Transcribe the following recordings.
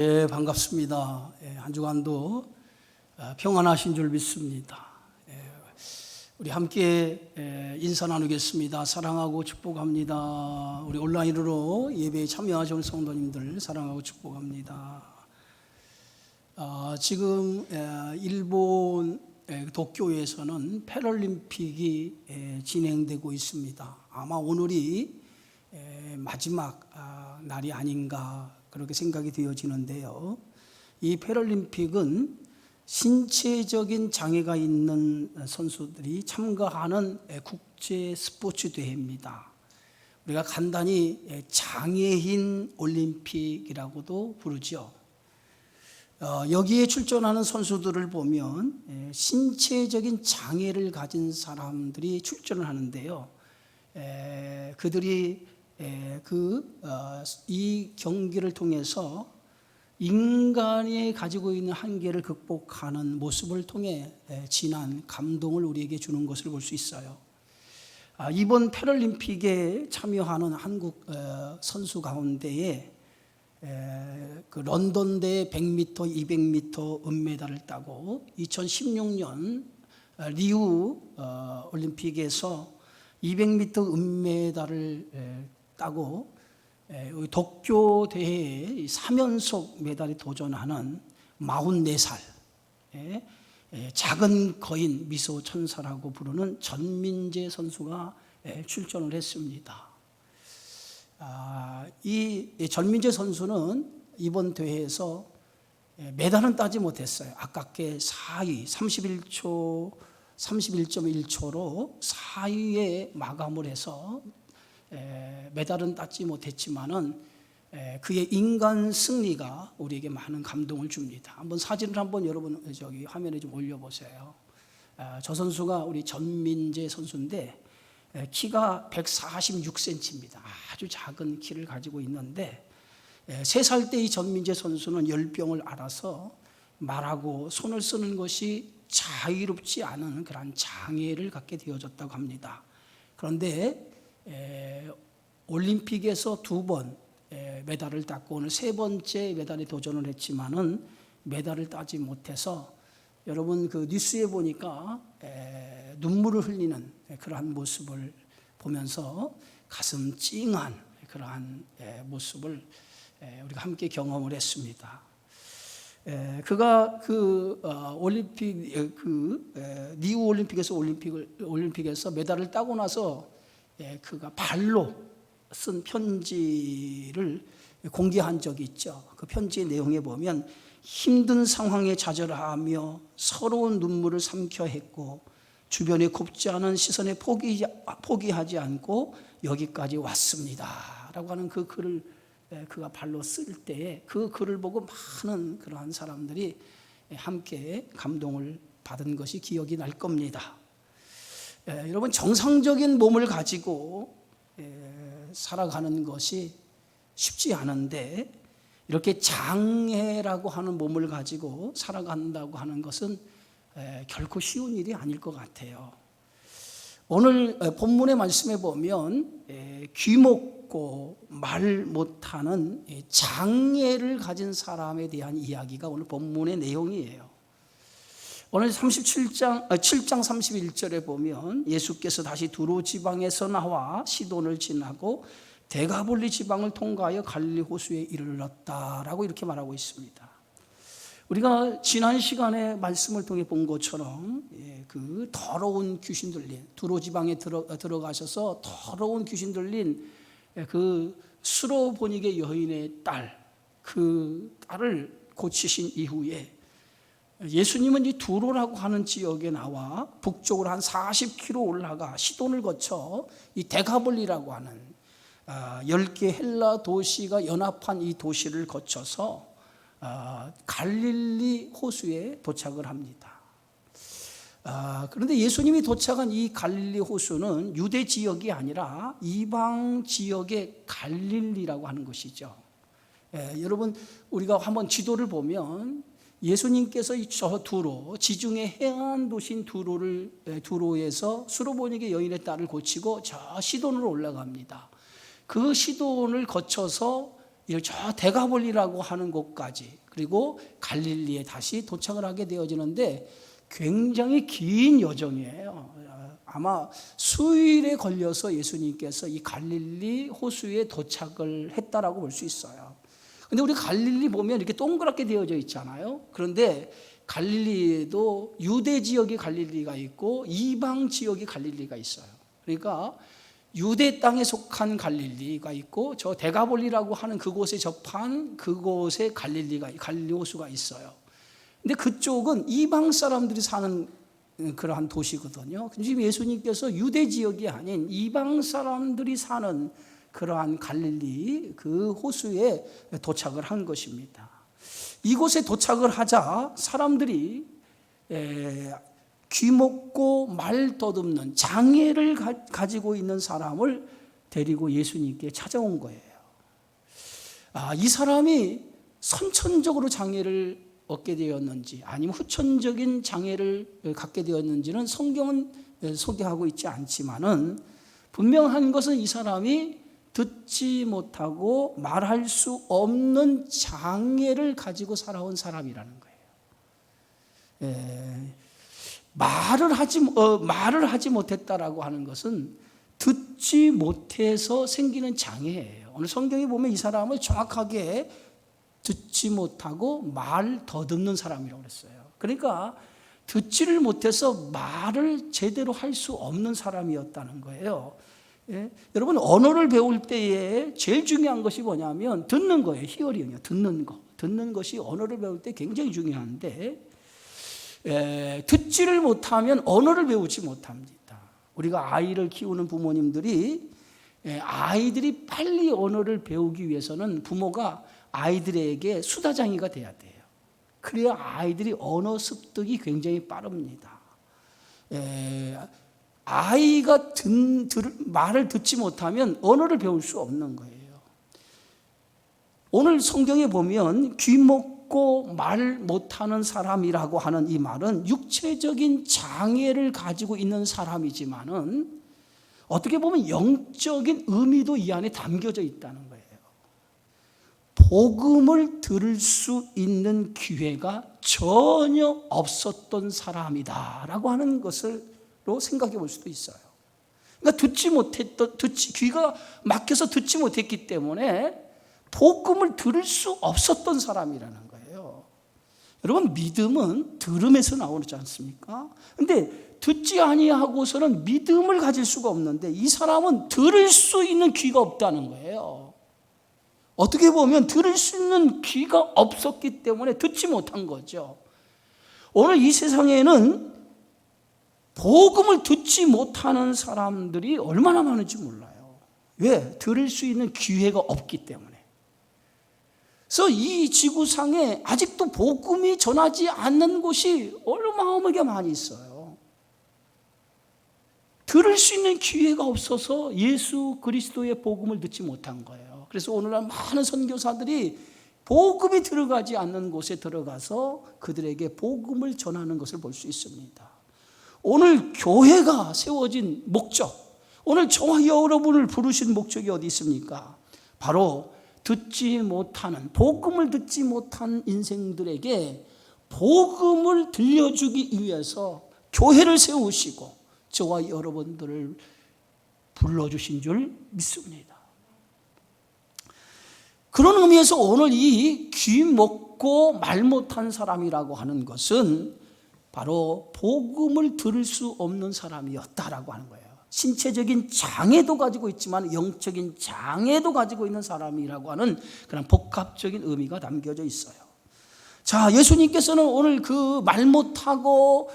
반갑습니다. 한 주간도 평안하신 줄 믿습니다. 우리 함께 인사 나누겠습니다. 사랑하고 축복합니다. 우리 온라인으로 예배에 참여하신 성도님들 사랑하고 축복합니다. 지금 일본 도쿄에서는 패럴림픽이 진행되고 있습니다. 아마 오늘이 마지막 날이 아닌가 그렇게 생각이 되어지는데요. 이 패럴림픽은 신체적인 장애가 있는 선수들이 참가하는 국제 스포츠 대회입니다. 우리가 간단히 장애인 올림픽이라고도 부르죠. 여기에 출전하는 선수들을 보면 신체적인 장애를 가진 사람들이 출전을 하는데요. 그들이 이 경기를 통해서 인간이 가지고 있는 한계를 극복하는 모습을 통해 진한 감동을 우리에게 주는 것을 볼 수 있어요. 이번 패럴림픽에 참여하는 한국 선수 가운데에 런던대 100m, 200m 은메달을 따고 2016년 리우 올림픽에서 200m 은메달을 따고 도쿄 대회에 3연속 메달에 도전하는 44살 작은 거인 미소 천사라고 부르는 전민재 선수가 출전을 했습니다. 이 전민재 선수는 이번 대회에서 메달은 따지 못했어요. 아깝게 4위 31.1초로 4위에 마감을 해서 메달은 따지 못했지만은 그의 인간 승리가 우리에게 많은 감동을 줍니다. 한번 사진을 여러분 저기 화면에 좀 올려보세요. 저 선수가 우리 전민재 선수인데 키가 146cm입니다. 아주 작은 키를 가지고 있는데 3살 때 이 전민재 선수는 열병을 앓아서 말하고 손을 쓰는 것이 자유롭지 않은 그런 장애를 갖게 되어졌다고 합니다. 그런데 올림픽에서 2번 메달을 땄고 오늘 3번째 메달에 도전을 했지만은 메달을 따지 못해서 여러분 그 뉴스에 보니까 눈물을 흘리는 그러한 모습을 보면서 가슴 찡한 그러한 모습을 우리가 함께 경험을 했습니다. 그가 올림픽 리우 올림픽에서 메달을 따고 나서 그가 발로 쓴 편지를 공개한 적이 있죠. 그 편지의 내용에 보면 힘든 상황에 좌절하며 서러운 눈물을 삼켜 했고 주변에 곱지 않은 시선에 포기하지 않고 여기까지 왔습니다 라고 하는 그 글을 그가 발로 쓸 때에 그 글을 보고 많은 그러한 사람들이 함께 감동을 받은 것이 기억이 날 겁니다. 여러분 정상적인 몸을 가지고 살아가는 것이 쉽지 않은데 이렇게 장애라고 하는 몸을 가지고 살아간다고 하는 것은 결코 쉬운 일이 아닐 것 같아요. 오늘 본문의 말씀에 보면 귀먹고 말 못하는 장애를 가진 사람에 대한 이야기가 오늘 본문의 내용이에요. 오늘 7장 31절에 보면 예수께서 다시 두로 지방에서 나와 시돈을 지나고 데가볼리 지방을 통과하여 갈릴리 호수에 이르렀다라고 이렇게 말하고 있습니다. 우리가 지난 시간에 말씀을 통해 본 것처럼 그 더러운 귀신 들린 두로 지방에 들어가셔서 더러운 귀신 들린 그 수로보니게 여인의 그 딸을 고치신 이후에 예수님은 이 두로라고 하는 지역에 나와 북쪽으로 한 40km 올라가 시돈을 거쳐 이 데가볼리라고 하는 10개 헬라 도시가 연합한 이 도시를 거쳐서 갈릴리 호수에 도착을 합니다. 그런데 예수님이 도착한 이 갈릴리 호수는 유대 지역이 아니라 이방 지역의 갈릴리라고 하는 것이죠. 여러분 우리가 한번 지도를 보면 예수님께서 저 두로 지중해 해안 도시인 두로에서 수로보니게 여인의 딸을 고치고 저 시돈으로 올라갑니다. 그 시돈을 거쳐서 저 데가볼리라고 하는 곳까지, 그리고 갈릴리에 다시 도착을 하게 되어지는데 굉장히 긴 여정이에요. 아마 수일에 걸려서 예수님께서 이 갈릴리 호수에 도착을 했다라고 볼 수 있어요. 근데 우리 갈릴리 보면 이렇게 동그랗게 되어져 있잖아요. 그런데 갈릴리에도 유대 지역의 갈릴리가 있고 이방 지역의 갈릴리가 있어요. 그러니까 유대 땅에 속한 갈릴리가 있고 저 데가볼리라고 하는 그곳에 접한 그곳에 갈릴리 호수가 있어요. 근데 그쪽은 이방 사람들이 사는 그러한 도시거든요. 지금 예수님께서 유대 지역이 아닌 이방 사람들이 사는 그러한 갈릴리 그 호수에 도착을 한 것입니다. 이곳에 도착을 하자 사람들이 귀먹고 말 더듬는 장애를 가지고 있는 사람을 데리고 예수님께 찾아온 거예요. 이 사람이 선천적으로 장애를 얻게 되었는지 아니면 후천적인 장애를 갖게 되었는지는 성경은 소개하고 있지 않지만은 분명한 것은 이 사람이 듣지 못하고 말할 수 없는 장애를 가지고 살아온 사람이라는 거예요. 말을 하지 못했다라고 하는 것은 듣지 못해서 생기는 장애예요. 오늘 성경에 보면 이 사람을 정확하게 듣지 못하고 말 더듬는 사람이라고 그랬어요. 그러니까 듣지를 못해서 말을 제대로 할 수 없는 사람이었다는 거예요. 여러분 언어를 배울 때에 제일 중요한 것이 뭐냐면 듣는 거예요. 히어링이요. 듣는 것이 언어를 배울 때 굉장히 중요한데 듣지를 못하면 언어를 배우지 못합니다. 우리가 아이를 키우는 부모님들이 아이들이 빨리 언어를 배우기 위해서는 부모가 아이들에게 수다장이가 돼야 돼요. 그래야 아이들이 언어 습득이 굉장히 빠릅니다. 아이가 말을 듣지 못하면 언어를 배울 수 없는 거예요. 오늘 성경에 보면 귀먹고 말 못하는 사람이라고 하는 이 말은 육체적인 장애를 가지고 있는 사람이지만은 어떻게 보면 영적인 의미도 이 안에 담겨져 있다는 거예요. 복음을 들을 수 있는 기회가 전혀 없었던 사람이다라고 하는 것으로 생각해 볼 수도 있어요. 그러니까 귀가 막혀서 듣지 못했기 때문에 복음을 들을 수 없었던 사람이라는 거예요. 여러분 믿음은 들음에서 나오지 않습니까? 근데 듣지 아니하고서는 믿음을 가질 수가 없는데 이 사람은 들을 수 있는 귀가 없다는 거예요. 어떻게 보면 들을 수 있는 귀가 없었기 때문에 듣지 못한 거죠. 오늘 이 세상에는 복음을 듣지 못하는 사람들이 얼마나 많은지 몰라요. 왜? 들을 수 있는 기회가 없기 때문에. 그래서 이 지구상에 아직도 복음이 전하지 않는 곳이 얼마나 많이 있어요. 들을 수 있는 기회가 없어서 예수 그리스도의 복음을 듣지 못한 거예요. 그래서 오늘날 많은 선교사들이 복음이 들어가지 않는 곳에 들어가서 그들에게 복음을 전하는 것을 볼 수 있습니다. 오늘 교회가 세워진 목적, 오늘 저와 여러분을 부르신 목적이 어디 있습니까? 바로 듣지 못하는, 복음을 듣지 못한 인생들에게 복음을 들려주기 위해서 교회를 세우시고 저와 여러분들을 불러주신 줄 믿습니다. 그런 의미에서 오늘 이 귀 먹고 말 못한 사람이라고 하는 것은 바로 복음을 들을 수 없는 사람이었다라고 하는 거예요. 신체적인 장애도 가지고 있지만 영적인 장애도 가지고 있는 사람이라고 하는 그런 복합적인 의미가 담겨져 있어요. 자, 예수님께서는 오늘 그 말 못하고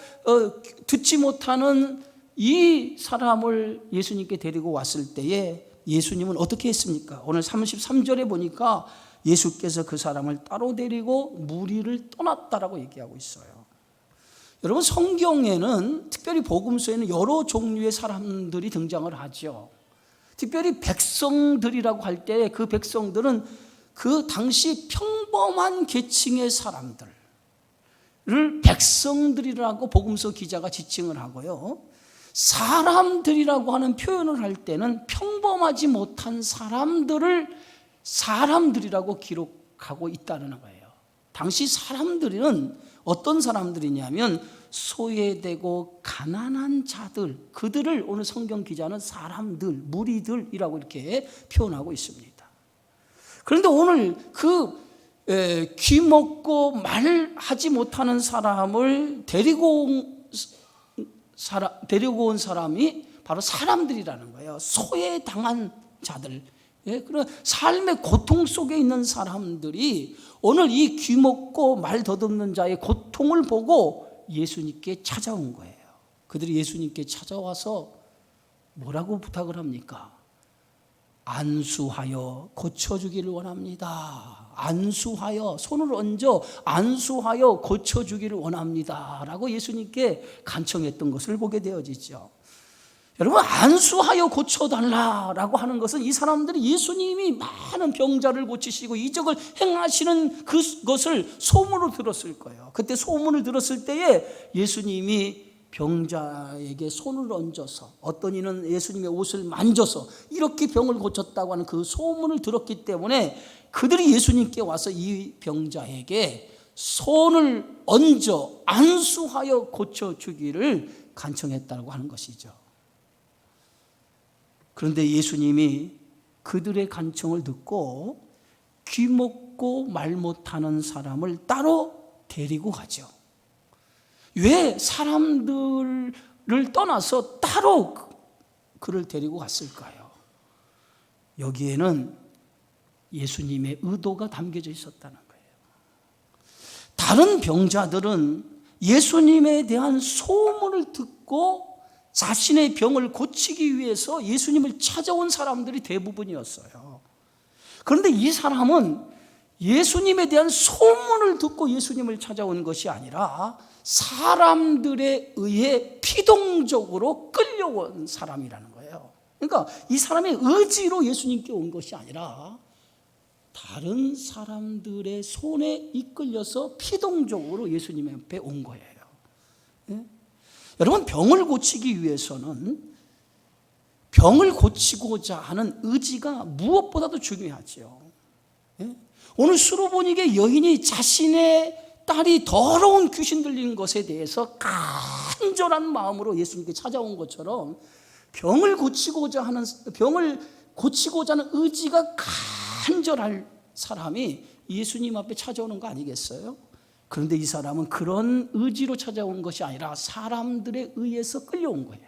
듣지 못하는 이 사람을 예수님께 데리고 왔을 때에 예수님은 어떻게 했습니까? 오늘 33절에 보니까 예수께서 그 사람을 따로 데리고 무리를 떠났다라고 얘기하고 있어요. 여러분 성경에는 특별히 복음서에는 여러 종류의 사람들이 등장을 하죠. 특별히 백성들이라고 할 때 그 백성들은 그 당시 평범한 계층의 사람들을 백성들이라고 복음서 기자가 지칭을 하고요. 사람들이라고 하는 표현을 할 때는 평범하지 못한 사람들을 사람들이라고 기록하고 있다는 거예요. 당시 사람들은 어떤 사람들이냐면 소외되고 가난한 자들, 그들을 오늘 성경 기자는 사람들, 무리들이라고 이렇게 표현하고 있습니다. 그런데 오늘 귀 먹고 말하지 못하는 사람을 데리고 온 사람이 바로 사람들이라는 거예요. 소외당한 자들, 그런 삶의 고통 속에 있는 사람들이 오늘 이 귀 먹고 말 더듬는 자의 고통을 보고 예수님께 찾아온 거예요. 그들이 예수님께 찾아와서 뭐라고 부탁을 합니까? 안수하여 고쳐주기를 원합니다. 안수하여, 손을 얹어 안수하여 고쳐주기를 원합니다 라고 예수님께 간청했던 것을 보게 되어지죠. 여러분, 안수하여 고쳐달라라고 하는 것은 이 사람들이 예수님이 많은 병자를 고치시고 이적을 행하시는 그것을 소문으로 들었을 거예요. 그때 소문을 들었을 때에 예수님이 병자에게 손을 얹어서, 어떤 이는 예수님의 옷을 만져서 이렇게 병을 고쳤다고 하는 그 소문을 들었기 때문에 그들이 예수님께 와서 이 병자에게 손을 얹어 안수하여 고쳐주기를 간청했다고 하는 것이죠. 그런데 예수님이 그들의 간청을 듣고 귀 먹고 말 못하는 사람을 따로 데리고 가죠. 왜 사람들을 떠나서 따로 그를 데리고 갔을까요? 여기에는 예수님의 의도가 담겨져 있었다는 거예요. 다른 병자들은 예수님에 대한 소문을 듣고 자신의 병을 고치기 위해서 예수님을 찾아온 사람들이 대부분이었어요. 그런데 이 사람은 예수님에 대한 소문을 듣고 예수님을 찾아온 것이 아니라 사람들에 의해 피동적으로 끌려온 사람이라는 거예요. 그러니까 이 사람의 의지로 예수님께 온 것이 아니라 다른 사람들의 손에 이끌려서 피동적으로 예수님 앞에 온 거예요. 여러분, 병을 고치기 위해서는 병을 고치고자 하는 의지가 무엇보다도 중요하죠. 오늘 수로보니게 여인이 자신의 딸이 더러운 귀신 들린 것에 대해서 간절한 마음으로 예수님께 찾아온 것처럼 병을 고치고자 하는 의지가 간절할 사람이 예수님 앞에 찾아오는 거 아니겠어요? 그런데 이 사람은 그런 의지로 찾아온 것이 아니라 사람들에 의해서 끌려온 거예요.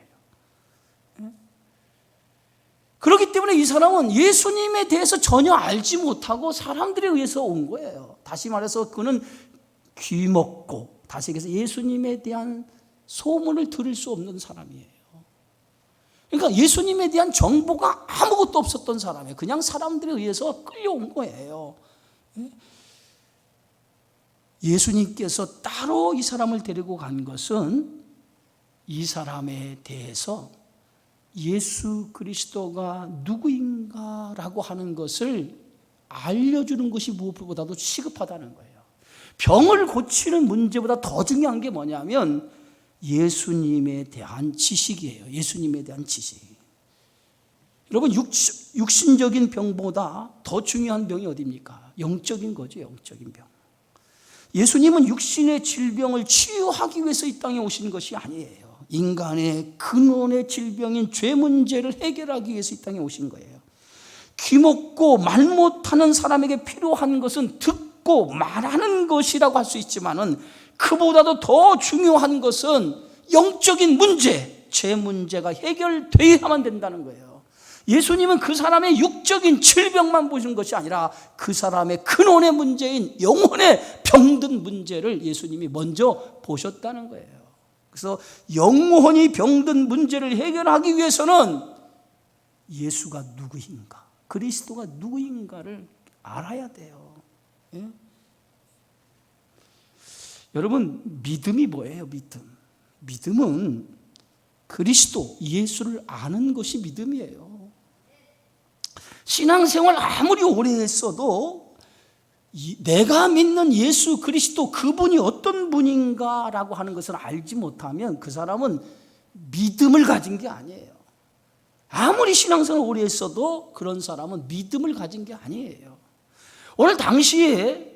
그렇기 때문에 이 사람은 예수님에 대해서 전혀 알지 못하고 사람들에 의해서 온 거예요. 다시 말해서 그는 귀 먹고, 다시 얘기해서 예수님에 대한 소문을 들을 수 없는 사람이에요. 그러니까 예수님에 대한 정보가 아무것도 없었던 사람이에요. 그냥 사람들에 의해서 끌려온 거예요. 예수님께서 따로 이 사람을 데리고 간 것은 이 사람에 대해서 예수 그리스도가 누구인가라고 하는 것을 알려주는 것이 무엇보다도 시급하다는 거예요. 병을 고치는 문제보다 더 중요한 게 뭐냐면 예수님에 대한 지식이에요. 예수님에 대한 지식. 여러분, 육신적인 병보다 더 중요한 병이 어디입니까? 영적인 거죠. 영적인 병. 예수님은 육신의 질병을 치유하기 위해서 이 땅에 오신 것이 아니에요. 인간의 근원의 질병인 죄 문제를 해결하기 위해서 이 땅에 오신 거예요. 귀 먹고 말 못하는 사람에게 필요한 것은 듣고 말하는 것이라고 할 수 있지만은 그보다도 더 중요한 것은 영적인 문제, 죄 문제가 해결되어야만 된다는 거예요. 예수님은 그 사람의 육적인 질병만 보신 것이 아니라 그 사람의 근원의 문제인 영혼의 병든 문제를 예수님이 먼저 보셨다는 거예요. 그래서 영혼이 병든 문제를 해결하기 위해서는 예수가 누구인가, 그리스도가 누구인가를 알아야 돼요. 예? 여러분, 믿음이 뭐예요? 믿음은 그리스도, 예수를 아는 것이 믿음이에요. 신앙생활 아무리 오래 했어도 내가 믿는 예수 그리스도, 그분이 어떤 분인가라고 하는 것을 알지 못하면 그 사람은 믿음을 가진 게 아니에요. 아무리 신앙생활 오래 했어도 그런 사람은 믿음을 가진 게 아니에요. 오늘 당시에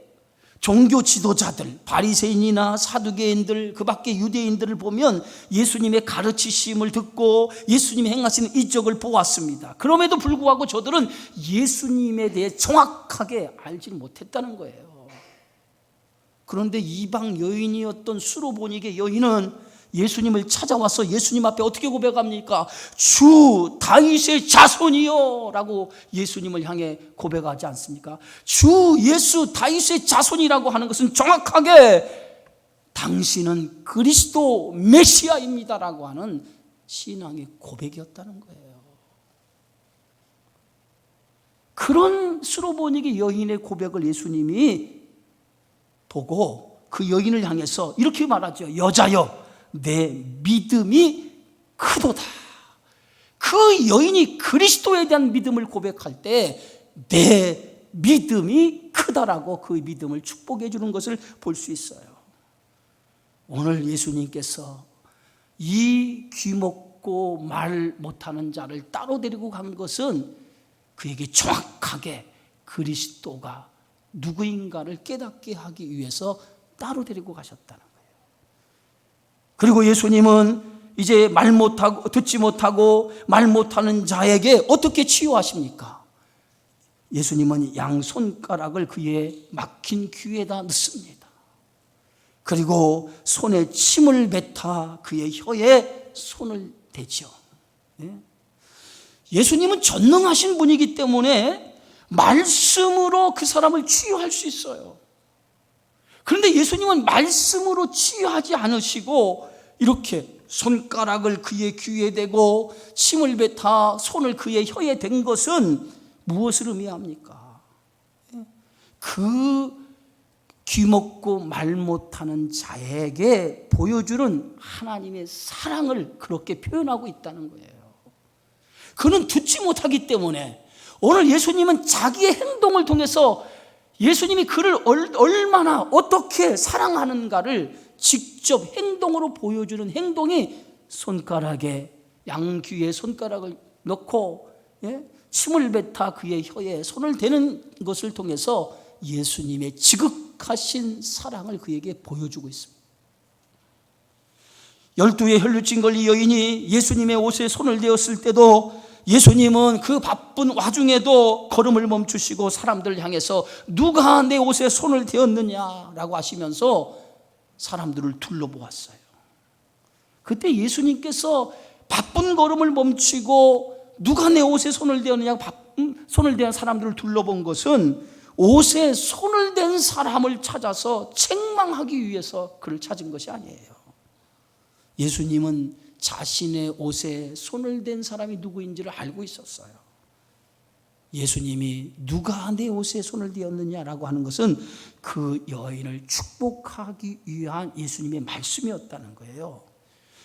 종교 지도자들, 바리새인이나 사두개인들, 그 밖에 유대인들을 보면 예수님의 가르치심을 듣고 예수님이 행하시는 이적을 보았습니다. 그럼에도 불구하고 저들은 예수님에 대해 정확하게 알지 못했다는 거예요. 그런데 이방 여인이었던 수로보니게 여인은 예수님을 찾아와서 예수님 앞에 어떻게 고백합니까? 주 다윗의 자손이요 라고 예수님을 향해 고백하지 않습니까? 주 예수 다윗의 자손이라고 하는 것은 정확하게 당신은 그리스도 메시아입니다라고 하는 신앙의 고백이었다는 거예요. 그런 수로보니게 여인의 고백을 예수님이 보고 그 여인을 향해서 이렇게 말하죠. 여자여, 내 믿음이 크도다. 그 여인이 그리스도에 대한 믿음을 고백할 때 내 믿음이 크다라고 그 믿음을 축복해 주는 것을 볼 수 있어요. 오늘 예수님께서 이 귀먹고 말 못하는 자를 따로 데리고 간 것은 그에게 정확하게 그리스도가 누구인가를 깨닫게 하기 위해서 따로 데리고 가셨다는 거예요. 그리고 예수님은 이제 말 못하고 듣지 못하고 말 못하는 자에게 어떻게 치유하십니까? 예수님은 양손가락을 그의 막힌 귀에다 넣습니다. 그리고 손에 침을 뱉어 그의 혀에 손을 대죠. 예수님은 전능하신 분이기 때문에 말씀으로 그 사람을 치유할 수 있어요. 그런데 예수님은 말씀으로 치유하지 않으시고 이렇게 손가락을 그의 귀에 대고 침을 뱉어 손을 그의 혀에 댄 것은 무엇을 의미합니까? 그 귀먹고 말 못하는 자에게 보여주는 하나님의 사랑을 그렇게 표현하고 있다는 거예요. 그는 듣지 못하기 때문에 오늘 예수님은 자기의 행동을 통해서 예수님이 그를 얼마나 어떻게 사랑하는가를 직접 행동으로 보여주는 행동이 손가락에 양귀에 손가락을 넣고 침을 뱉어 그의 혀에 손을 대는 것을 통해서 예수님의 지극하신 사랑을 그에게 보여주고 있습니다. 12의 혈루증 걸린 여인이 예수님의 옷에 손을 대었을 때도 예수님은 그 바쁜 와중에도 걸음을 멈추시고 사람들을 향해서 누가 내 옷에 손을 대었느냐라고 하시면서 사람들을 둘러보았어요. 그때 예수님께서 바쁜 걸음을 멈추고 누가 내 옷에 손을 대었느냐고 손을 댄 사람들을 둘러본 것은 옷에 손을 댄 사람을 찾아서 책망하기 위해서 그를 찾은 것이 아니에요. 예수님은 자신의 옷에 손을 댄 사람이 누구인지를 알고 있었어요. 예수님이 누가 내 옷에 손을 대었느냐라고 하는 것은 그 여인을 축복하기 위한 예수님의 말씀이었다는 거예요.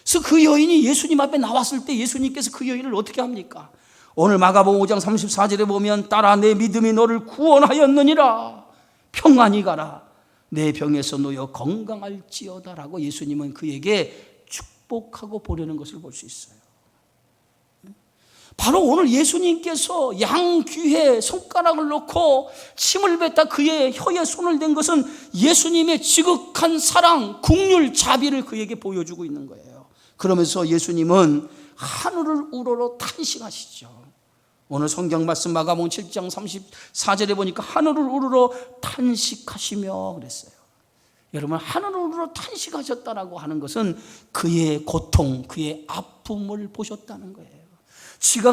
그래서 그 여인이 예수님 앞에 나왔을 때 예수님께서 그 여인을 어떻게 합니까? 오늘 마가복음 5장 34절에 보면 딸아 내 믿음이 너를 구원하였느니라 평안히 가라 내 병에서 놓여 건강할지어다라고 예수님은 그에게 축복하고 보려는 것을 볼 수 있어요. 바로 오늘 예수님께서 양귀에 손가락을 넣고 침을 뱉다 그의 혀에 손을 댄 것은 예수님의 지극한 사랑, 긍휼, 자비를 그에게 보여주고 있는 거예요. 그러면서 예수님은 하늘을 우러러 탄식하시죠. 오늘 성경 말씀 마가복음 7장 34절에 보니까 하늘을 우러러 탄식하시며 그랬어요. 여러분 하늘을 우러러 탄식하셨다라고 하는 것은 그의 고통, 그의 아픔을 보셨다는 거예요.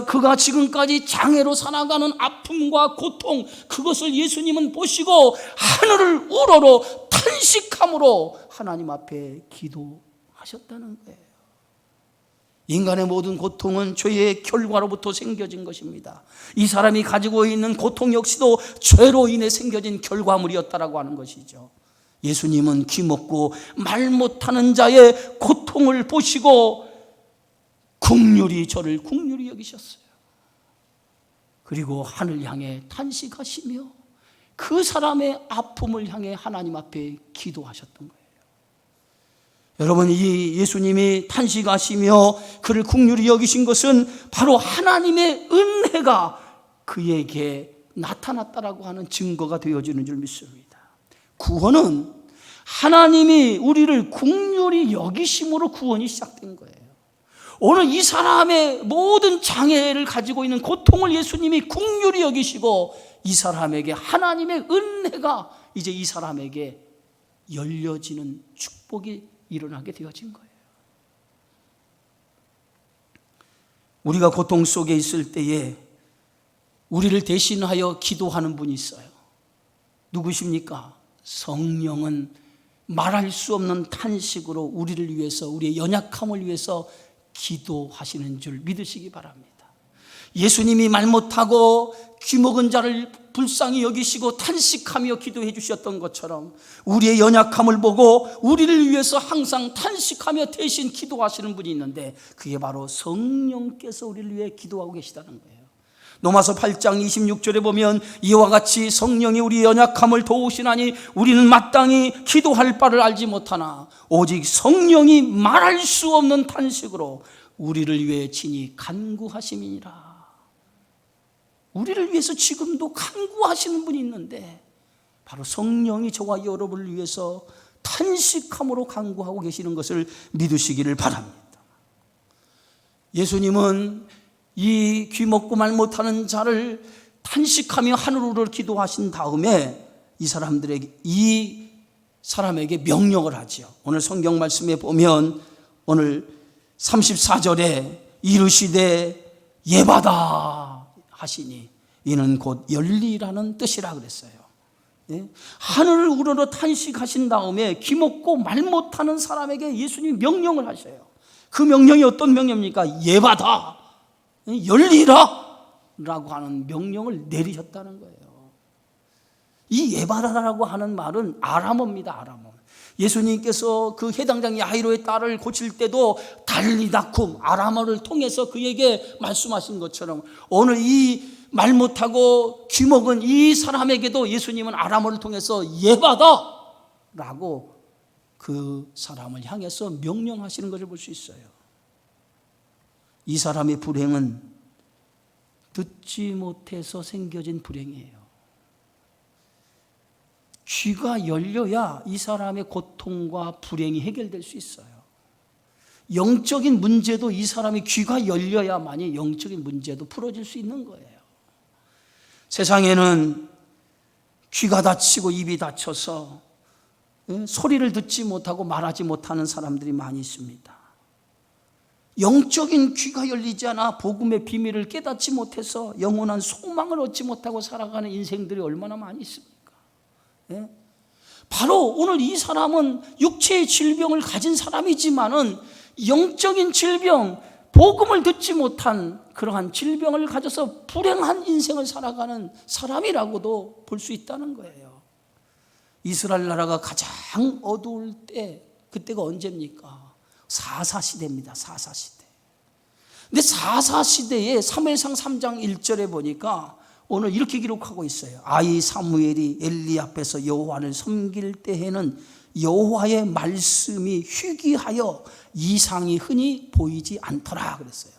그가 지금까지 장애로 살아가는 아픔과 고통 그것을 예수님은 보시고 하늘을 우러러 탄식함으로 하나님 앞에 기도하셨다는 거예요. 인간의 모든 고통은 죄의 결과로부터 생겨진 것입니다. 이 사람이 가지고 있는 고통 역시도 죄로 인해 생겨진 결과물이었다라고 하는 것이죠. 예수님은 귀먹고 말 못하는 자의 고통을 보시고 저를 긍휼히 여기셨어요. 그리고 하늘 향해 탄식하시며 그 사람의 아픔을 향해 하나님 앞에 기도하셨던 거예요. 여러분, 이 예수님이 탄식하시며 그를 긍휼히 여기신 것은 바로 하나님의 은혜가 그에게 나타났다라고 하는 증거가 되어지는 줄 믿습니다. 구원은 하나님이 우리를 긍휼히 여기심으로 구원이 시작된 거예요. 오늘 이 사람의 모든 장애를 가지고 있는 고통을 예수님이 긍휼히 여기시고 이 사람에게 하나님의 은혜가 이제 이 사람에게 열려지는 축복이 일어나게 되어진 거예요. 우리가 고통 속에 있을 때에 우리를 대신하여 기도하는 분이 있어요. 누구십니까? 성령은 말할 수 없는 탄식으로 우리를 위해서, 우리의 연약함을 위해서 기도하시는 줄 믿으시기 바랍니다. 예수님이 말 못하고 귀먹은 자를 불쌍히 여기시고 탄식하며 기도해 주셨던 것처럼 우리의 연약함을 보고 우리를 위해서 항상 탄식하며 대신 기도하시는 분이 있는데 그게 바로 성령께서 우리를 위해 기도하고 계시다는 거예요. 로마서 8장 26절에 보면 이와 같이 성령이 우리 연약함을 도우시나니 우리는 마땅히 기도할 바를 알지 못하나 오직 성령이 말할 수 없는 탄식으로 우리를 위해 친히 간구하심이니라. 우리를 위해서 지금도 간구하시는 분이 있는데 바로 성령이 저와 여러분을 위해서 탄식함으로 간구하고 계시는 것을 믿으시기를 바랍니다. 예수님은 이 귀먹고 말 못하는 자를 탄식하며 하늘으로 기도하신 다음에 이 사람에게 명령을 하죠. 오늘 성경 말씀에 보면 오늘 34절에 이르시되 예받아 하시니 이는 곧 열리라는 뜻이라 그랬어요. 하늘을 우러러 탄식하신 다음에 귀먹고 말 못하는 사람에게 예수님이 명령을 하셔요. 그 명령이 어떤 명령입니까? 예받아, 열리라 라고 하는 명령을 내리셨다는 거예요. 이 예받아라고 하는 말은 아람어입니다. 아람어. 예수님께서 그 해당장 야이로의 딸을 고칠 때도 달리다쿰 아람어를 통해서 그에게 말씀하신 것처럼 오늘 이 말 못하고 귀먹은 이 사람에게도 예수님은 아람어를 통해서 예받아 라고 그 사람을 향해서 명령하시는 것을 볼 수 있어요. 이 사람의 불행은 듣지 못해서 생겨진 불행이에요. 귀가 열려야 이 사람의 고통과 불행이 해결될 수 있어요. 영적인 문제도 이 사람의 귀가 열려야만이 영적인 문제도 풀어질 수 있는 거예요. 세상에는 귀가 닫히고 입이 닫혀서 소리를 듣지 못하고 말하지 못하는 사람들이 많이 있습니다. 영적인 귀가 열리지 않아 복음의 비밀을 깨닫지 못해서 영원한 소망을 얻지 못하고 살아가는 인생들이 얼마나 많이 있습니까? 바로 오늘 이 사람은 육체의 질병을 가진 사람이지만은 영적인 질병, 복음을 듣지 못한 그러한 질병을 가져서 불행한 인생을 살아가는 사람이라고도 볼 수 있다는 거예요. 이스라엘 나라가 가장 어두울 때, 그때가 언제입니까? 사사시대입니다. 사사시대. 근데 사사시대에 사무엘상 3장 1절에 보니까 오늘 이렇게 기록하고 있어요. 아이 사무엘이 엘리 앞에서 여호와를 섬길 때에는 여호와의 말씀이 희귀하여 이상이 흔히 보이지 않더라 그랬어요.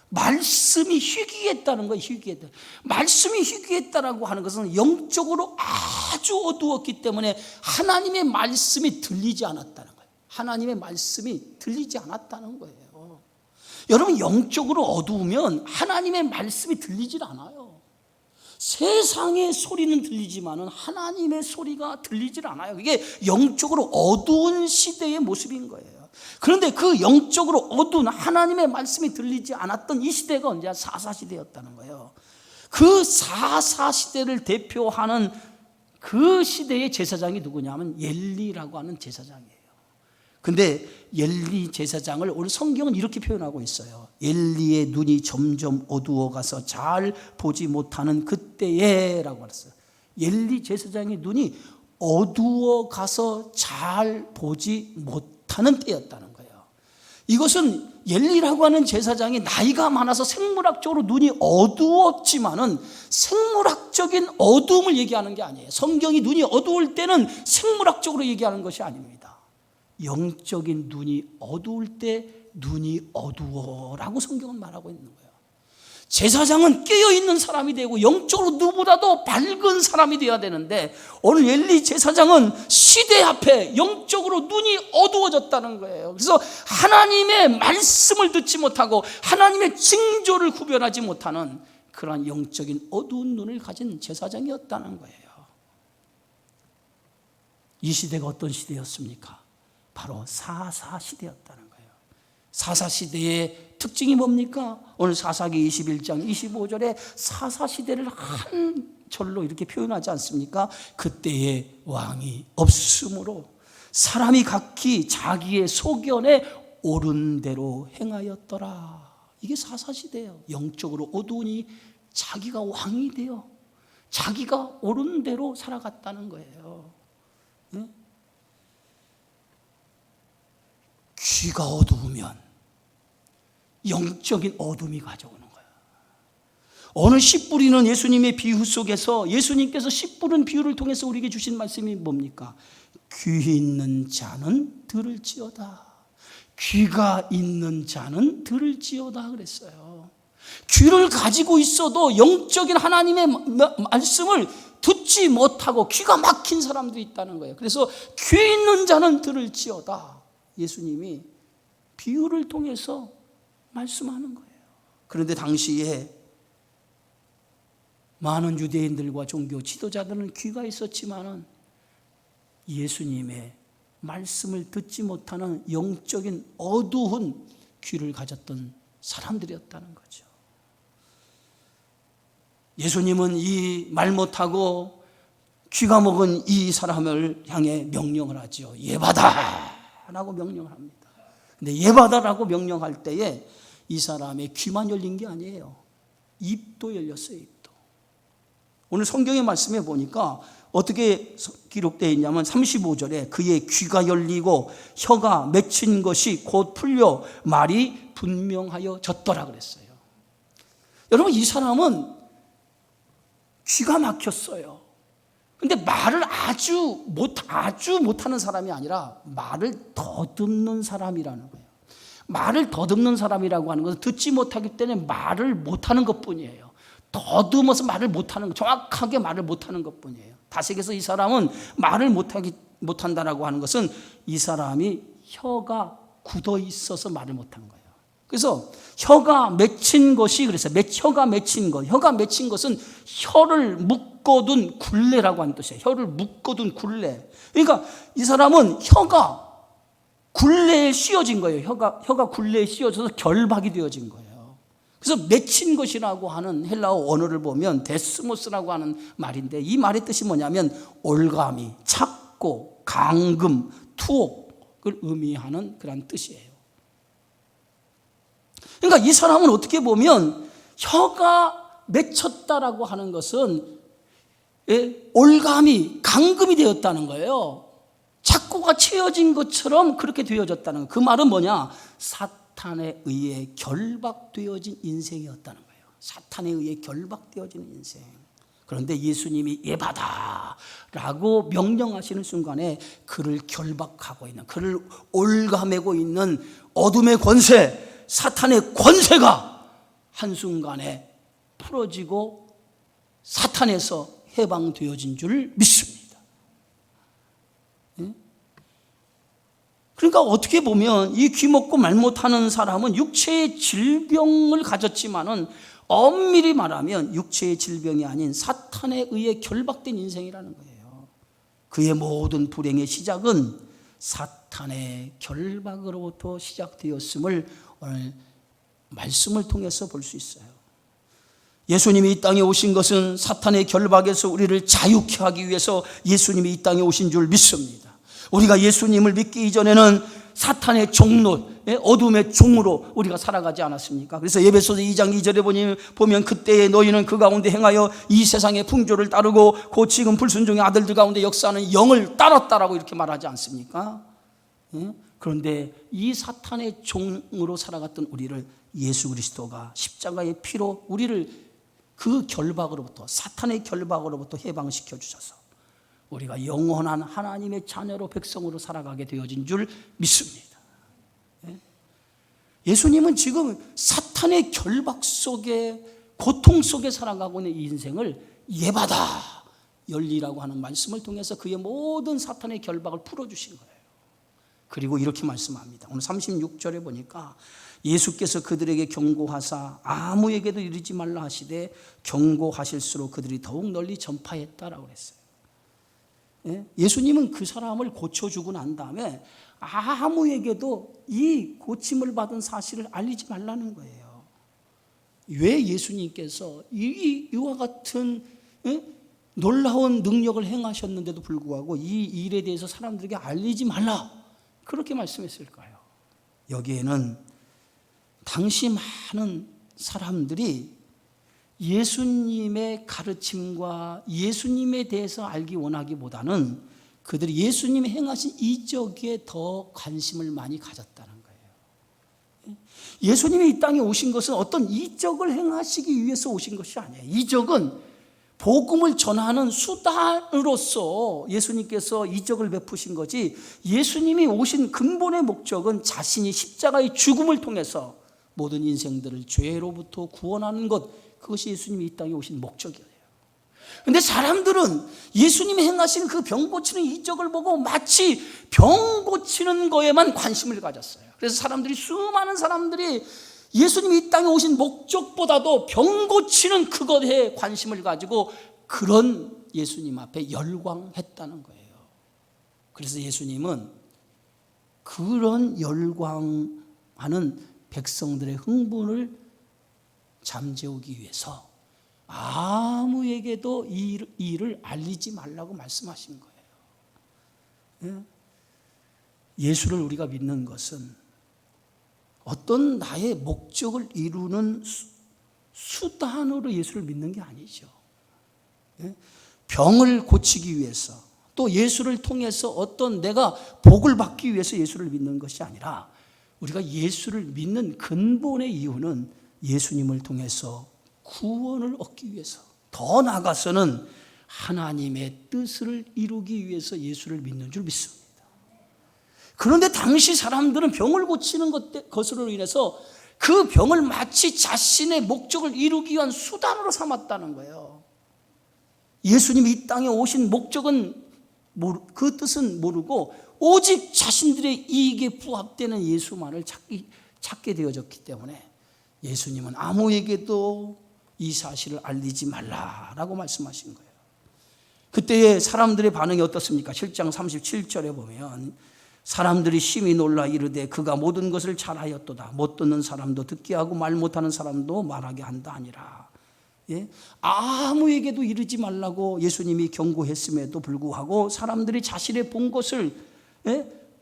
말씀이 희귀했다는 거예요. 희귀했다. 말씀이 희귀했다라고 하는 것은 영적으로 아주 어두웠기 때문에 하나님의 말씀이 들리지 않았다는 거예요. 하나님의 말씀이 들리지 않았다는 거예요. 여러분, 영적으로 어두우면 하나님의 말씀이 들리질 않아요. 세상의 소리는 들리지만은 하나님의 소리가 들리질 않아요. 이게 영적으로 어두운 시대의 모습인 거예요. 그런데 그 영적으로 어두운 하나님의 말씀이 들리지 않았던 이 시대가 언제야? 사사시대였다는 거예요. 그 사사시대를 대표하는 그 시대의 제사장이 누구냐면 엘리라고 하는 제사장이에요. 근데 엘리 제사장을 오늘 성경은 이렇게 표현하고 있어요. 엘리의 눈이 점점 어두워가서 잘 보지 못하는 그때에 라고 했어요. 엘리 제사장의 눈이 어두워가서 잘 보지 못하는 때였다는 거예요. 이것은 엘리라고 하는 제사장이 나이가 많아서 생물학적으로 눈이 어두웠지만은 생물학적인 어두움을 얘기하는 게 아니에요. 성경이 눈이 어두울 때는 생물학적으로 얘기하는 것이 아닙니다. 영적인 눈이 어두울 때 눈이 어두워라고 성경은 말하고 있는 거예요. 제사장은 깨어있는 사람이 되고 영적으로 누구보다도 밝은 사람이 되어야 되는데 오늘 엘리 제사장은 시대 앞에 영적으로 눈이 어두워졌다는 거예요. 그래서 하나님의 말씀을 듣지 못하고 하나님의 징조를 구별하지 못하는 그러한 영적인 어두운 눈을 가진 제사장이었다는 거예요. 이 시대가 어떤 시대였습니까? 바로 사사 시대였다는 거예요. 사사 시대의 특징이 뭡니까? 오늘 사사기 21장 25절에 사사 시대를 한 절로 이렇게 표현하지 않습니까? 그때의 왕이 없으므로 사람이 각기 자기의 소견에 옳은 대로 행하였더라. 이게 사사 시대예요. 영적으로 어두우니 자기가 왕이 되어 자기가 옳은 대로 살아갔다는 거예요. 네? 귀가 어두우면 영적인 어둠이 가져오는 거예요. 오늘 씨 뿌리는 예수님의 비유 속에서 예수님께서 씨 뿌린 비유를 통해서 우리에게 주신 말씀이 뭡니까? 귀 있는 자는 들을지어다. 귀가 있는 자는 들을지어다 그랬어요. 귀를 가지고 있어도 영적인 하나님의 말씀을 듣지 못하고 귀가 막힌 사람들이 있다는 거예요. 그래서 귀 있는 자는 들을지어다. 예수님이 비유를 통해서 말씀하는 거예요. 그런데 당시에 많은 유대인들과 종교 지도자들은 귀가 있었지만은 예수님의 말씀을 듣지 못하는 영적인 어두운 귀를 가졌던 사람들이었다는 거죠. 예수님은 이 말 못하고 귀가 먹은 이 사람을 향해 명령을 하죠. 예받아라고 명령을 합니다. 근데 예받아라고 명령할 때에 이 사람의 귀만 열린 게 아니에요. 입도 열렸어요. 입도. 오늘 성경의 말씀에 보니까 어떻게 기록되어 있냐면 35절에 그의 귀가 열리고 혀가 맺힌 것이 곧 풀려 말이 분명하여졌더라 그랬어요. 여러분, 이 사람은 귀가 막혔어요. 근데 말을 아주 못하는 사람이 아니라 말을 더듬는 사람이라는 거예요. 말을 더듬는 사람이라고 하는 것은 듣지 못하기 때문에 말을 못하는 것뿐이에요. 더듬어서 말을 못하는 것, 정확하게 말을 못하는 것뿐이에요. 다시해서 이 사람은 말을 못한다라고 하는 것은 이 사람이 혀가 굳어 있어서 말을 못한 거예요. 그래서 혀가 맺힌 것이 그래서 혀가 맺힌 것은 혀를 묶어둔 굴레라고 하는 뜻이에요. 혀를 묶어둔 굴레. 그러니까 이 사람은 혀가 굴레에 씌워진 거예요. 혀가 굴레에 씌워져서 결박이 되어진 거예요. 그래서 맺힌 것이라고 하는 헬라어 언어를 보면 데스모스라고 하는 말인데 이 말의 뜻이 뭐냐면 올가미, 찾고, 감금, 투옥을 의미하는 그런 뜻이에요. 그러니까 이 사람은 어떻게 보면 혀가 맺혔다라고 하는 것은 올감이, 감금이 되었다는 거예요. 착고가 채워진 것처럼 그렇게 되어졌다는 거예요. 그 말은 뭐냐? 사탄에 의해 결박되어진 인생이었다는 거예요. 사탄에 의해 결박되어진 인생. 그런데 예수님이 예받아라고 명령하시는 순간에 그를 결박하고 있는, 그를 올가매고 있는 어둠의 권세, 사탄의 권세가 한순간에 풀어지고 사탄에서 해방되어진 줄 믿습니다. 그러니까 어떻게 보면 이 귀 먹고 말 못하는 사람은 육체의 질병을 가졌지만은 엄밀히 말하면 육체의 질병이 아닌 사탄에 의해 결박된 인생이라는 거예요. 그의 모든 불행의 시작은 사탄의 결박으로부터 시작되었음을 오늘 말씀을 통해서 볼 수 있어요. 예수님이 이 땅에 오신 것은 사탄의 결박에서 우리를 자유케 하기 위해서 예수님이 이 땅에 오신 줄 믿습니다. 우리가 예수님을 믿기 이전에는 사탄의 종로, 어둠의 종으로 우리가 살아가지 않았습니까? 그래서 에베소서 2장 2절에 보면 그때에 너희는 그 가운데 행하여 이 세상의 풍조를 따르고 곧 지금 불순종의 아들들 가운데 역사하는 영을 따랐다라고 이렇게 말하지 않습니까? 그런데 이 사탄의 종으로 살아갔던 우리를 예수 그리스도가 십자가의 피로 우리를 그 결박으로부터, 사탄의 결박으로부터 해방시켜 주셔서 우리가 영원한 하나님의 자녀로 백성으로 살아가게 되어진 줄 믿습니다. 예수님은 지금 사탄의 결박 속에 고통 속에 살아가고 있는 이 인생을 예바다 열리라고 하는 말씀을 통해서 그의 모든 사탄의 결박을 풀어주신 거예요. 그리고 이렇게 말씀합니다. 오늘 36절에 보니까 예수께서 그들에게 경고하사 아무에게도 이르지 말라 하시되 경고하실수록 그들이 더욱 널리 전파했다라고 했어요. 예수님은 그 사람을 고쳐주고 난 다음에 아무에게도 이 고침을 받은 사실을 알리지 말라는 거예요. 왜 예수님께서 이와 같은 놀라운 능력을 행하셨는데도 불구하고 이 일에 대해서 사람들에게 알리지 말라 그렇게 말씀했을까요? 여기에는 당시 많은 사람들이 예수님의 가르침과 예수님에 대해서 알기 원하기보다는 그들이 예수님이 행하신 이적에 더 관심을 많이 가졌다는 거예요. 예수님이 이 땅에 오신 것은 어떤 이적을 행하시기 위해서 오신 것이 아니에요. 이적은 복음을 전하는 수단으로서 예수님께서 이적을 베푸신 거지, 예수님이 오신 근본의 목적은 자신이 십자가의 죽음을 통해서 모든 인생들을 죄로부터 구원하는 것, 그것이 예수님이 이 땅에 오신 목적이에요. 그런데 사람들은 예수님이 행하신 그 병 고치는 이적을 보고 마치 병 고치는 거에만 관심을 가졌어요. 그래서 수많은 사람들이 예수님이 이 땅에 오신 목적보다도 병 고치는 그것에 관심을 가지고 그런 예수님 앞에 열광했다는 거예요. 그래서 예수님은 그런 열광하는 백성들의 흥분을 잠재우기 위해서 아무에게도 이 일을 알리지 말라고 말씀하신 거예요. 예수를 우리가 믿는 것은 어떤 나의 목적을 이루는 수단으로 예수를 믿는 게 아니죠. 병을 고치기 위해서, 또 예수를 통해서 어떤 내가 복을 받기 위해서 예수를 믿는 것이 아니라, 우리가 예수를 믿는 근본의 이유는 예수님을 통해서 구원을 얻기 위해서, 더 나아가서는 하나님의 뜻을 이루기 위해서 예수를 믿는 줄 믿습니다. 그런데 당시 사람들은 병을 고치는 것으로 인해서 그 병을 마치 자신의 목적을 이루기 위한 수단으로 삼았다는 거예요. 예수님이 이 땅에 오신 목적은 그 뜻은 모르고 오직 자신들의 이익에 부합되는 예수만을 찾게 되어졌기 때문에 예수님은 아무에게도 이 사실을 알리지 말라라고 말씀하신 거예요. 그때의 사람들의 반응이 어떻습니까? 7장 37절에 보면 사람들이 심히 놀라 이르되 그가 모든 것을 잘하였도다. 못 듣는 사람도 듣게 하고 말 못하는 사람도 말하게 한다 하니라. 아무에게도 이르지 말라고 예수님이 경고했음에도 불구하고 사람들이 자신의 본 것을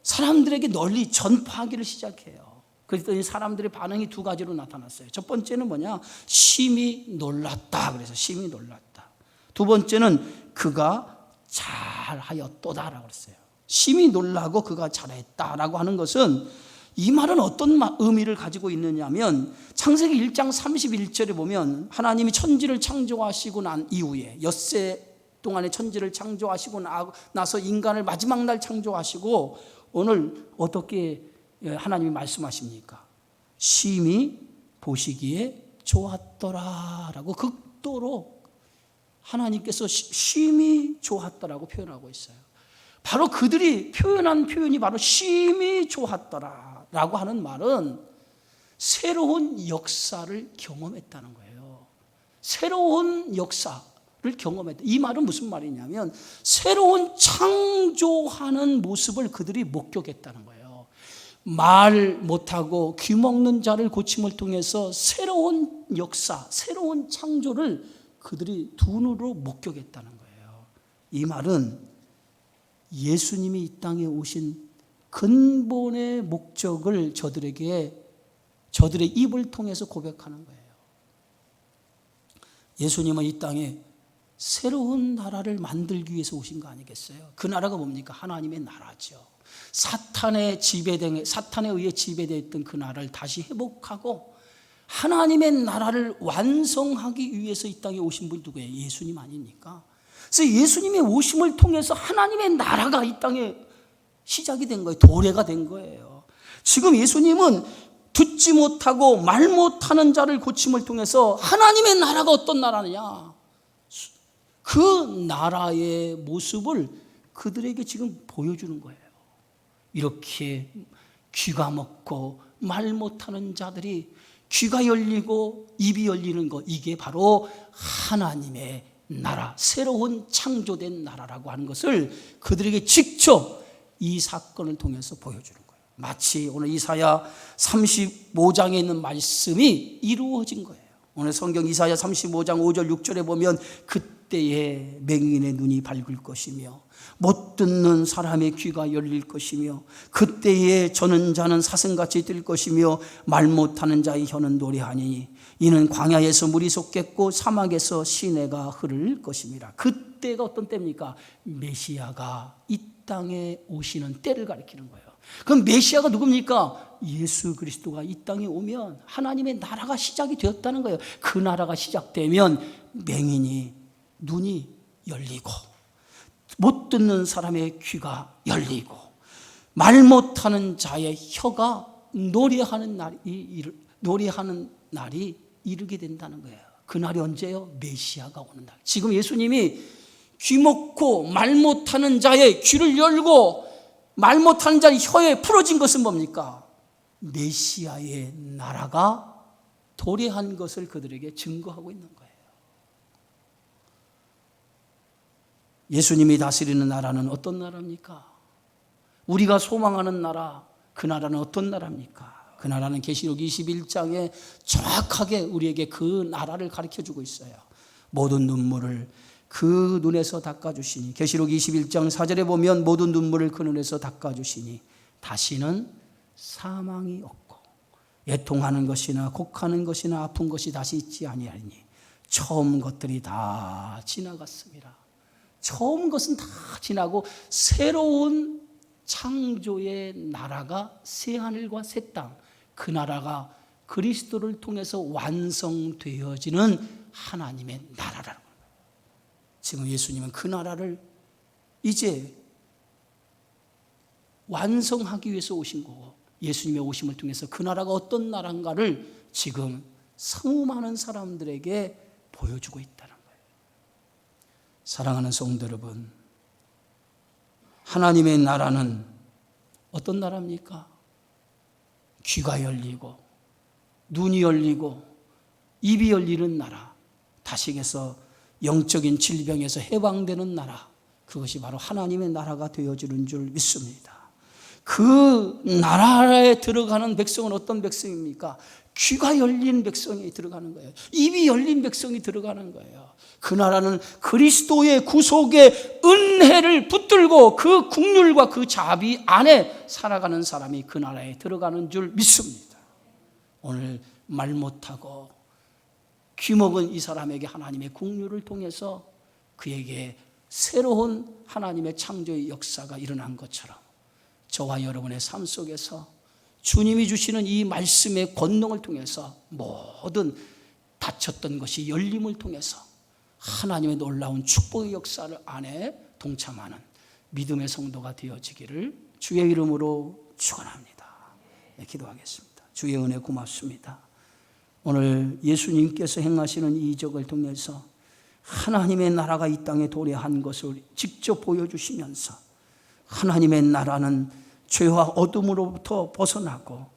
사람들에게 널리 전파하기를 시작해요. 그랬더니 사람들의 반응이 두 가지로 나타났어요. 첫 번째는 뭐냐? 심히 놀랐다. 그래서 심히 놀랐다. 두 번째는 그가 잘하였도다라고 그랬어요. 심히 놀라고 그가 잘했다라고 하는 것은, 이 말은 어떤 의미를 가지고 있느냐면 창세기 1장 31절에 보면 하나님이 천지를 창조하시고 난 이후에 엿새 동안의 천지를 창조하시고 나서 인간을 마지막 날 창조하시고 오늘 어떻게 하나님이 말씀하십니까? 심히 보시기에 좋았더라라고 극도로 하나님께서 심히 좋았더라고 표현하고 있어요. 바로 그들이 표현한 표현이 바로 심히 좋았더라라고 하는 말은 새로운 역사를 경험했다는 거예요. 새로운 역사를 경험했다. 이 말은 무슨 말이냐면 새로운 창조하는 모습을 그들이 목격했다는 거예요. 말 못하고 귀 먹는 자를 고침을 통해서 새로운 역사, 새로운 창조를 그들이 두 눈으로 목격했다는 거예요. 이 말은 예수님이 이 땅에 오신 근본의 목적을 저들의 입을 통해서 고백하는 거예요. 예수님은 이 땅에 새로운 나라를 만들기 위해서 오신 거 아니겠어요? 그 나라가 뭡니까? 하나님의 나라죠. 사탄에 의해 지배되어 있던 그 나라를 다시 회복하고 하나님의 나라를 완성하기 위해서 이 땅에 오신 분이 누구예요? 예수님 아닙니까? 그래서 예수님의 오심을 통해서 하나님의 나라가 이 땅에 시작이 된 거예요. 도래가 된 거예요. 지금 예수님은 듣지 못하고 말 못하는 자를 고침을 통해서 하나님의 나라가 어떤 나라냐, 그 나라의 모습을 그들에게 지금 보여주는 거예요. 이렇게 귀가 먹고 말 못하는 자들이 귀가 열리고 입이 열리는 것, 이게 바로 하나님의 나라, 새로운 창조된 나라라고 하는 것을 그들에게 직접 이 사건을 통해서 보여주는 거예요. 마치 오늘 이사야 35장에 있는 말씀이 이루어진 거예요. 오늘 성경 이사야 35장 5절 6절에 보면 그때에 맹인의 눈이 밝을 것이며 못 듣는 사람의 귀가 열릴 것이며 그때에 저는 자는 사슴같이 뛸 것이며 말 못하는 자의 혀는 노래하니 이는 광야에서 물이 솟겠고 사막에서 시내가 흐를 것입니다. 그때가 어떤 때입니까? 메시아가 이 땅에 오시는 때를 가리키는 거예요. 그럼 메시아가 누굽니까? 예수 그리스도가 이 땅에 오면 하나님의 나라가 시작이 되었다는 거예요. 그 나라가 시작되면 맹인이 눈이 열리고 못 듣는 사람의 귀가 열리고 말 못하는 자의 혀가 노래하는 날이 이르게 된다는 거예요. 그 날이 언제요? 메시아가 오는 날. 지금 예수님이 귀 먹고 말 못하는 자의 귀를 열고 말 못하는 자의 혀에 풀어진 것은 뭡니까? 메시아의 나라가 도래한 것을 그들에게 증거하고 있는 거예요. 예수님이 다스리는 나라는 어떤 나라입니까? 우리가 소망하는 나라, 그 나라는 어떤 나라입니까? 그 나라는 계시록 21장에 정확하게 우리에게 그 나라를 가르쳐주고 있어요. 모든 눈물을 그 눈에서 닦아주시니, 계시록 21장 4절에 보면 모든 눈물을 그 눈에서 닦아주시니 다시는 사망이 없고 애통하는 것이나 곡하는 것이나 아픈 것이 다시 있지 아니하리니 처음 것들이 다 지나갔습니다. 처음 것은 다 지나고 새로운 창조의 나라가 새 하늘과 새 땅, 그 나라가 그리스도를 통해서 완성되어지는 하나님의 나라라는 거예요. 지금 예수님은 그 나라를 이제 완성하기 위해서 오신 거고, 예수님의 오심을 통해서 그 나라가 어떤 나라인가를 지금 수많은 사람들에게 보여주고 있다는 거예요. 사랑하는 성도 여러분, 하나님의 나라는 어떤 나라입니까? 귀가 열리고 눈이 열리고 입이 열리는 나라, 다시해서 영적인 질병에서 해방되는 나라, 그것이 바로 하나님의 나라가 되어지는 줄 믿습니다. 그 나라에 들어가는 백성은 어떤 백성입니까? 귀가 열린 백성이 들어가는 거예요. 입이 열린 백성이 들어가는 거예요. 그 나라는 그리스도의 구속의 은혜를 붙들고 그 국률과 그 자비 안에 살아가는 사람이 그 나라에 들어가는 줄 믿습니다. 오늘 말 못하고 귀 먹은 이 사람에게 하나님의 국률을 통해서 그에게 새로운 하나님의 창조의 역사가 일어난 것처럼 저와 여러분의 삶 속에서 주님이 주시는 이 말씀의 권능을 통해서 모든 닫혔던 것이 열림을 통해서 하나님의 놀라운 축복의 역사를 안에 동참하는 믿음의 성도가 되어지기를 주의 이름으로 축원합니다. 네, 기도하겠습니다. 주의 은혜 고맙습니다. 오늘 예수님께서 행하시는 이 이적을 통해서 하나님의 나라가 이 땅에 도래한 것을 직접 보여주시면서 하나님의 나라는 죄와 어둠으로부터 벗어나고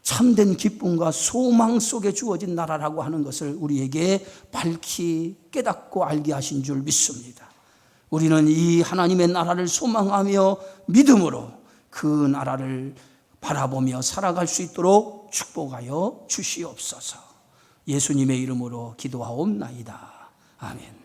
참된 기쁨과 소망 속에 주어진 나라라고 하는 것을 우리에게 밝히 깨닫고 알게 하신 줄 믿습니다. 우리는 이 하나님의 나라를 소망하며 믿음으로 그 나라를 바라보며 살아갈 수 있도록 축복하여 주시옵소서. 예수님의 이름으로 기도하옵나이다. 아멘.